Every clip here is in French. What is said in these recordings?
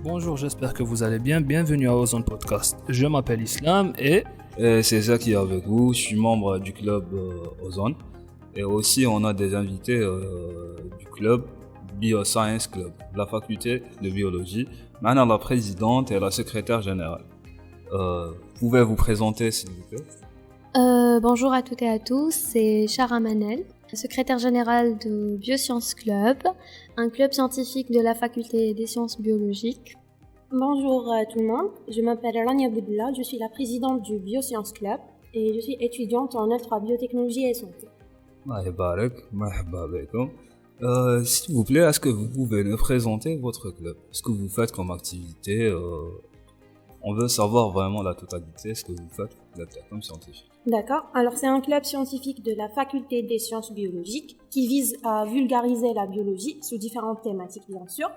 Bonjour, j'espère que vous allez bien. Bienvenue à Ozone Podcast. Je m'appelle Islam et Et c'est ça qui est avec vous. Je suis membre du club Ozone. Et aussi, on a des invités du club Bioscience Club, de la faculté de biologie. Maintenant, la présidente et la secrétaire générale. Pouvez vous présenter, s'il vous plaît? Bonjour à toutes et à tous, c'est Chara Manel, secrétaire générale de Biosciences Club, un club scientifique de la faculté des sciences biologiques. Bonjour tout le monde, je m'appelle Rania Boudla, je suis la présidente du Biosciences Club et je suis étudiante en L3 biotechnologie et santé. S'il vous plaît, est-ce que vous pouvez nous présenter votre club? Ce que vous faites comme activité? On veut savoir vraiment la totalité, ce que vous faites comme scientifique. D'accord, alors c'est un club scientifique de la faculté des sciences biologiques qui vise à vulgariser la biologie sous différentes thématiques bien sûr,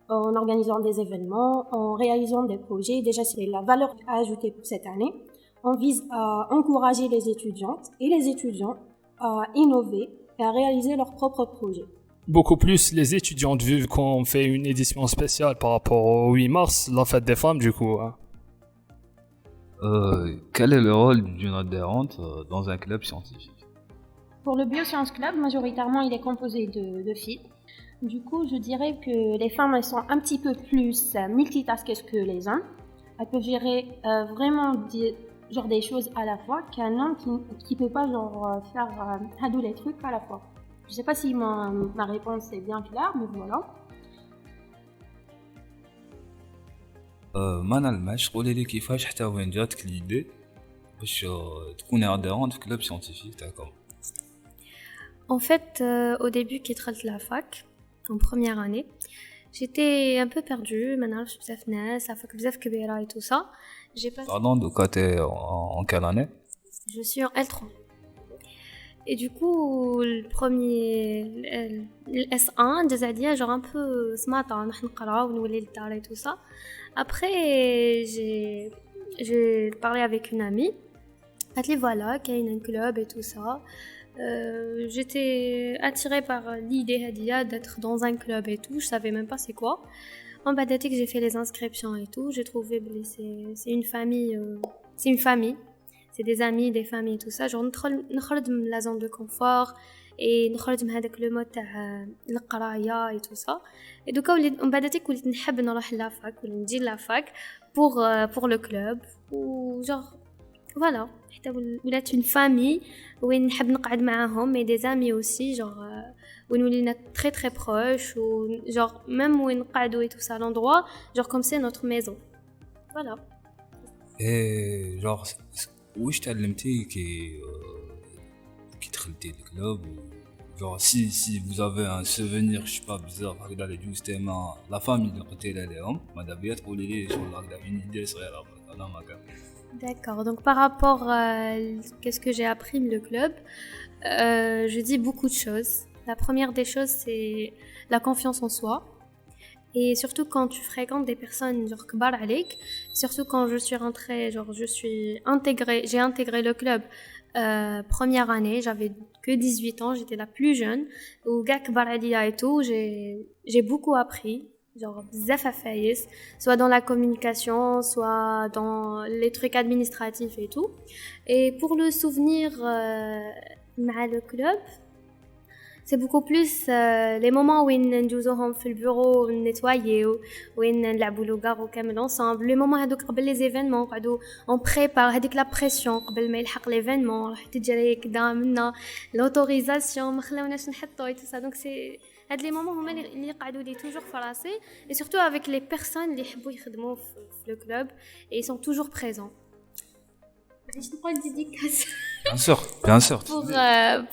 en organisant des événements, en réalisant des projets. Déjà c'est la valeur ajoutée pour cette année. On vise à encourager les étudiantes et les étudiants à innover et à réaliser leurs propres projets. beaucoup plus les étudiantes vu qu'on fait une édition spéciale par rapport au 8 mars, la fête des femmes du coup. Quel est le rôle d'une adhérente dans un club scientifique? Pour le Biosciences Club, majoritairement, il est composé de filles. Du coup, je dirais que les femmes, elles sont un petit peu plus multitaskeuses que les hommes. Elles peuvent gérer vraiment des choses à la fois qu'un homme qui peut pas faire tous les trucs à la fois. Je sais pas si ma réponse est bien claire, mais voilà. ما نلمش قولي لي كيفاش حتى وين جاتك l'idée باش تكوني adhérente في club scientifique تاعكم. En fait, au début qui traite la fac, en première année, j'étais un peu perdue, maintenant je suis bzaf nas, la fac bzaf kbira et tout ça. J'ai passé... Pardon, donc quand t'es en quelle année? Je suis en L3. Et du coup, le S1, déjà dit, genre un peu ce matin, on نقرا ونولي للدار et tout ça. Après, j'ai parlé avec une amie. Elle dit voilà, qu'il y a un club et tout ça. J'étais attirée par l'idée d'être dans un club et tout. Je savais même pas c'est quoi. En bas que j'ai fait les inscriptions et tout, j'ai trouvé c'est une famille, c'est une famille. C'est des amis, des familles, tout ça. Genre, نخرج de la zone de confort et نخرج من هذاك le mode تاع القرايه et tout ça. Et donc on بدأت وليت نحب نروح لا فاك ولا نجي لا فاك pour le club ou genre voilà حتى ولات une famille وين نحب نقعد معاهم et des amis aussi genre وين ولينا très très proches ou genre même وين نقعدوا et tout ça l'endroit genre comme c'est notre maison. Voilà. Et genre وش تعلمتي كي دخلتي الكلوب genre si vous avez un souvenir je sais pas bizarre هكذا اللي جوزتي مع la famille اللي قلتي لهم ماذا بيا تقولي لي شغل هكذا une idée صغيره انا ما كان. D'accord, donc par rapport à qu'est-ce que j'ai appris le club, je dis beaucoup de choses. La première des choses, c'est la confiance en soi. Et surtout quand tu fréquentes des personnes genre kbar عليك, surtout quand je suis rentrée, genre j'ai intégré le club première année, j'avais que 18 ans, j'étais la plus jeune. Ou gars kbar عليا et tout, j'ai beaucoup appris. Genre bzaf affaïs, soit dans la communication, soit dans les trucs administratifs et tout. Et pour le souvenir مع le club, c'est beaucoup plus les moments où ندوزوهم في البيرو نتوايو وين نلعبوا لوغارو كامل ensemble. Les moments هذوك قبل les événements قعدوا on prépare هذيك la pression قبل ما يلحق l'événement راح تجري كدا منا l'autorisation ما خلاوناش نحطو et tout ça. Donc c'est هاد les moments هما اللي يقعدوا لي toujours في راسي et surtout avec les personnes اللي يحبوا يخدموا في le club et ils sont toujours présents. Je te prends une dédicace. Bien sûr.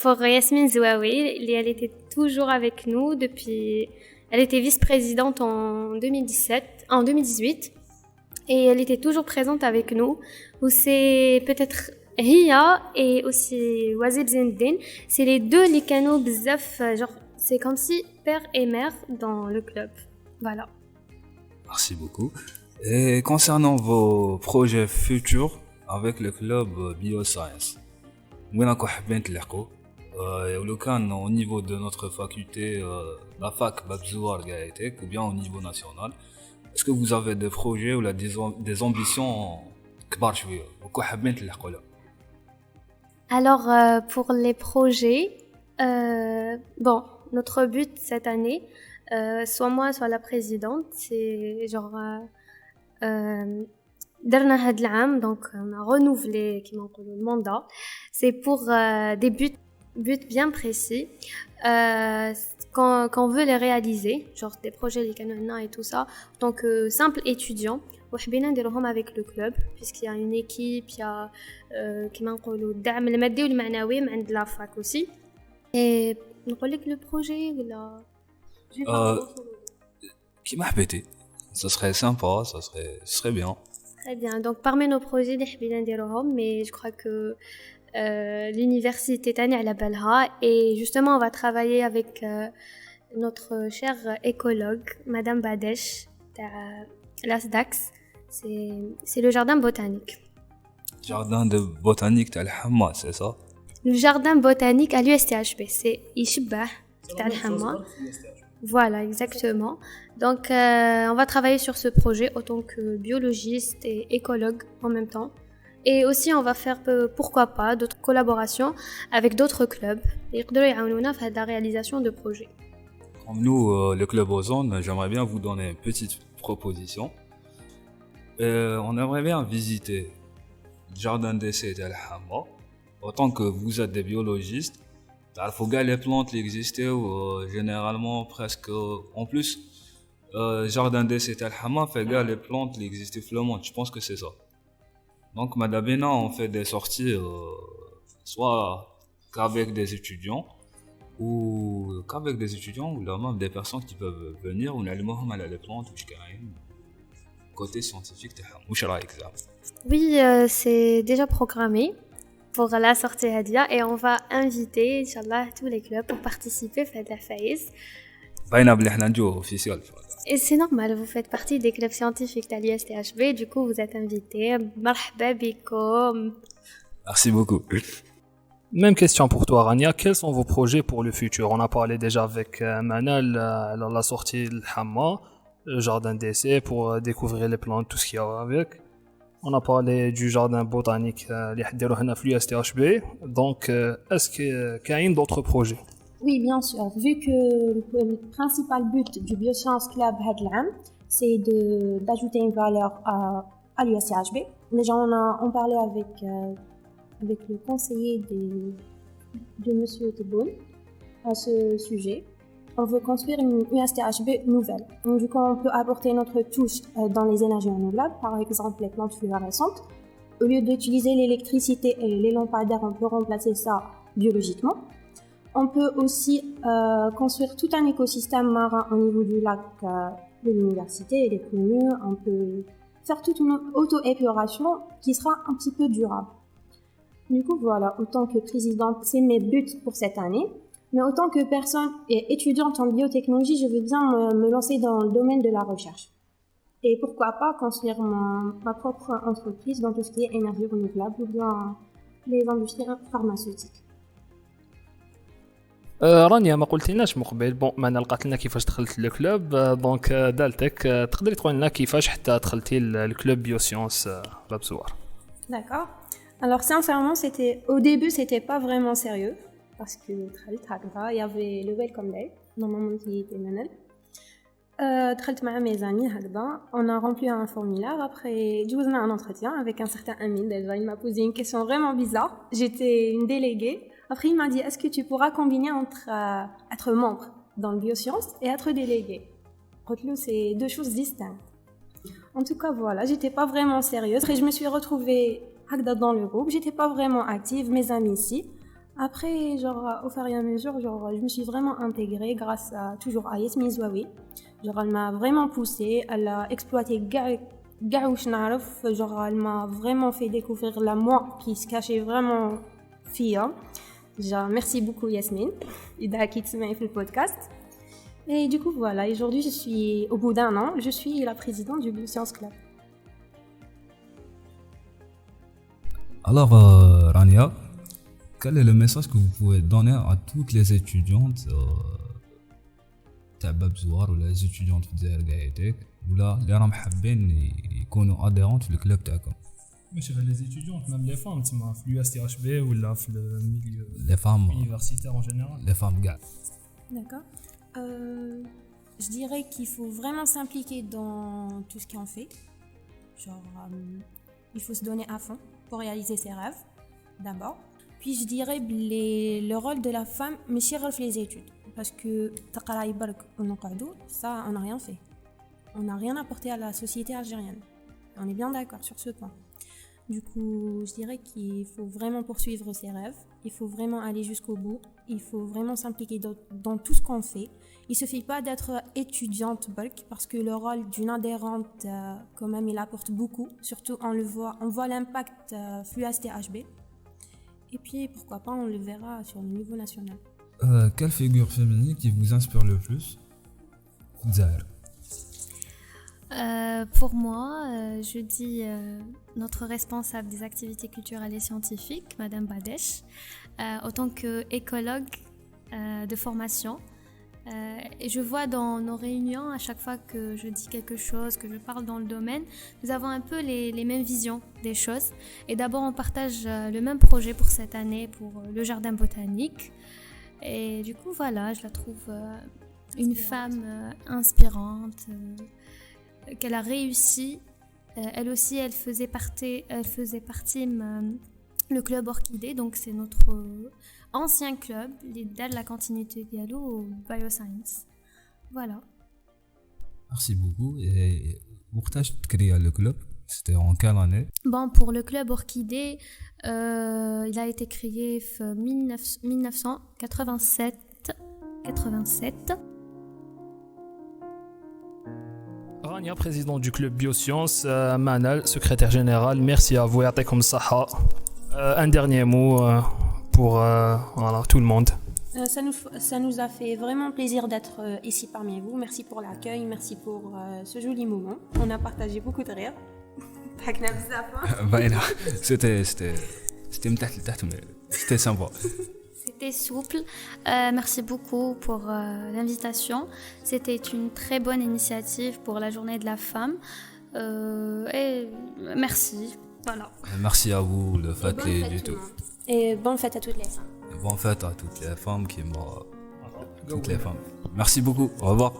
Pour Yasmine Zouaoui, elle était toujours avec nous depuis. Elle était vice-présidente en 2018, et elle était toujours présente avec nous. Ou c'est peut-être Hiya et aussi Wazib Zendine. C'est les deux les canaux bzaf, genre c'est comme si père et mère dans le club. Voilà. Merci beaucoup. Et concernant vos projets futurs avec le club Bioscience, وين راكم حابين تلحقوا؟ ولو كان au niveau de notre faculté la fac باب زوار قايتك ou bien au niveau national est-ce que vous avez des projets ou des ambitions كبار شويه وكو حابين تلحقوا لها؟ Alors, pour les projets, bon, notre but cette année, soit moi, soit la présidente, c'est genre درنا هاد العام, donc on a renouvelé qui le mandat. C'est pour des buts bien précis qu'on veut les réaliser, genre des projets les canons et tout ça, en tant que simple étudiant. وحبينا نديروهم avec le club puisqu'il y a une équipe, il y a كما نقولوا الدعم المادي والمعنوي من عند la fac aussi. Et نقول لك le projet ولا كيما حبيتي. Ça serait sympa, ça serait bien. Très bien. Donc parmi nos projets اللي حبينا نديروهم, mais je crois que l'université تاني على بالها, et justement on va travailler avec notre chère écologue Madame Badesh تاع l'ASDAX. C'est le jardin botanique. Jardin de botanique تاع الحما, c'est ça? Le jardin botanique à l'USTHB, c'est يشبه تاع الحما. Voilà, exactement. Donc, on va travailler sur ce projet en tant que biologiste et écologue en même temps. Et aussi, on va faire, pourquoi pas, d'autres collaborations avec d'autres clubs. يقدروا يعاونونا في la réalisation de projets. Comme nous, le club Ozone, j'aimerais bien vous donner une petite proposition. On aimerait bien visiter le jardin d'essai d'Al Hamma. Autant que vous êtes des biologistes, il faut que les plantes qui existent généralement presque. En plus, jardin d'essai d'Al Hamma fait que les plantes qui existent dans le monde. Je pense que c'est ça. Donc, Madabena, on fait des sorties soit qu'avec des étudiants ou là même des personnes qui peuvent venir ou نعلموهم على les plantes ou كاين côté scientifique تاعهم. واش رايك زعما؟ Oui, c'est déjà programmé pour la sortie Hadia et on va inviter inchallah tous les clubs pour participer à la FAIS. باينه بلي حنا نجو officiel. Et c'est normal, vous faites partie des clubs scientifiques de l'USTHB, du coup vous êtes invités. Marhaba bikom. Merci beaucoup. Même question pour toi, Rania. Quels sont vos projets pour le futur? On a parlé déjà avec Manal à la sortie de Hamma, le jardin d'essai pour découvrir les plantes, tout ce qu'il y a avec. On a parlé du jardin botanique اللي حديروه هنا في l'USTHB. Donc, est-ce qu'il y a d'autres projets? Oui, bien sûr. Vu que le principal but du Biosciences Club Hadlam, c'est d'ajouter une valeur à l'USTHB. Déjà, on parlait avec le conseiller de Monsieur Teboun à ce sujet. On veut construire une USTHB nouvelle. Donc, du coup, on peut apporter notre touche dans les énergies renouvelables, par exemple les plantes fluorescentes. Au lieu d'utiliser l'électricité et les lampadaires, on peut remplacer ça biologiquement. On peut aussi construire tout un écosystème marin au niveau du lac de l'université et des communes. On peut faire toute une auto-épuration qui sera un petit peu durable. Du coup, voilà, autant que présidente, c'est mes buts pour cette année. Mais autant que personne et étudiante en biotechnologie, je veux bien me lancer dans le domaine de la recherche. Et pourquoi pas construire ma propre entreprise dans tout ce qui est énergie renouvelable ou bien les industries pharmaceutiques. رانيا ما قلتلناش من قبل بون ما لقات لنا كيفاش دخلت للكلوب دونك دالتك تقدري تقول لنا كيفاش حتى دخلتي للكلوب بيوسيونس بابزوار. D'accord. Alors sincèrement, au début, c'était pas vraiment sérieux parce que il y avait le welcome day normalement qui était manuel. دخلت مع mes amis هكذا, on a rempli un formulaire, après جوزنا un entretien avec un certain Amin. Déjà, il m'a posé une question vraiment bizarre. J'étais une déléguée. Après, il m'a dit, est-ce que tu pourras combiner entre être membre dans le biosciences et être délégué? Retenu, c'est deux choses distinctes. En tout cas, voilà, j'étais pas vraiment sérieuse. Après, je me suis retrouvée dans le groupe. J'étais pas vraiment active, mes amis ici. Après, genre, au fur et à mesure, genre, je me suis vraiment intégrée grâce à toujours à Yasmine Zouaoui. Genre, elle m'a vraiment poussée, elle a exploité genre, elle m'a vraiment fait découvrir la moi qui se cachait vraiment fille. Déjà, merci beaucoup Yasmine, Ida qui te met le podcast. Et du coup, voilà, aujourd'hui, au bout d'un an, je suis la présidente du Biosciences Club. Alors, Rania, quel est le message que vous pouvez donner à toutes les étudiantes Babzouar ou les étudiantes de Gaïtek ولا اللي راهم حابين يكونوا اديرون في الكلوب تاعكم؟ ماشي غير لي étudiants même les femmes تسمى في l'US THB ولا في الميليو لي فام universitaire en général. لي فام كاع. D'accord. Je dirais qu'il faut vraiment s'impliquer dans tout ce qu'on fait. Genre, il faut se donner à fond pour réaliser ses rêves, d'abord. Puis je dirais le rôle de la femme, mais chez les études. Parce que ça, on n'a rien fait. On n'a rien apporté à la société algérienne. On est bien d'accord sur ce point. Du coup, je dirais qu'il faut vraiment poursuivre ses rêves. Il faut vraiment aller jusqu'au bout. Il faut vraiment s'impliquer dans tout ce qu'on fait. Il suffit pas d'être étudiante bulk parce que le rôle d'une adhérente, quand même, il apporte beaucoup. Surtout, on voit l'impact FLUAS THB. Et puis, pourquoi pas, on le verra sur le niveau national. Quelle figure féminine qui vous inspire le plus? Zahir. Pour moi, je dis notre responsable des activités culturelles et scientifiques, Madame Badesh, en tant qu'écologue de formation. Et je vois dans nos réunions, à chaque fois que je dis quelque chose, que je parle dans le domaine, nous avons un peu les mêmes visions des choses. Et d'abord, on partage le même projet pour cette année, pour le jardin botanique. Et du coup, voilà, je la trouve une femme inspirante, qu'elle a réussi. Elle aussi, elle faisait partie le club Orchidée, donc c'est notre ancien club, l'idée de la continuité dialo au Bioscience. Voilà. Merci beaucoup. Et pourquoi tu as créé le club? C'était en quelle année? Bon, pour le club Orchidée, il a été créé en 1987. Rania, président du club Biosciences, Manal, secrétaire général, merci à vous, comme ça. Un dernier mot pour voilà, tout le monde. Ça nous a fait vraiment plaisir d'être ici parmi vous. Merci pour l'accueil, merci pour ce joli moment. On a partagé beaucoup de rires. C'était sympa. C'était souple. Merci beaucoup pour l'invitation. C'était une très bonne initiative pour la journée de la femme. Et merci. Voilà. Merci à vous, le fait du tout. Et bonne fête à toutes les femmes. Bonne fête à toutes les femmes qui m'ont. Toutes les femmes. Merci beaucoup. Au revoir.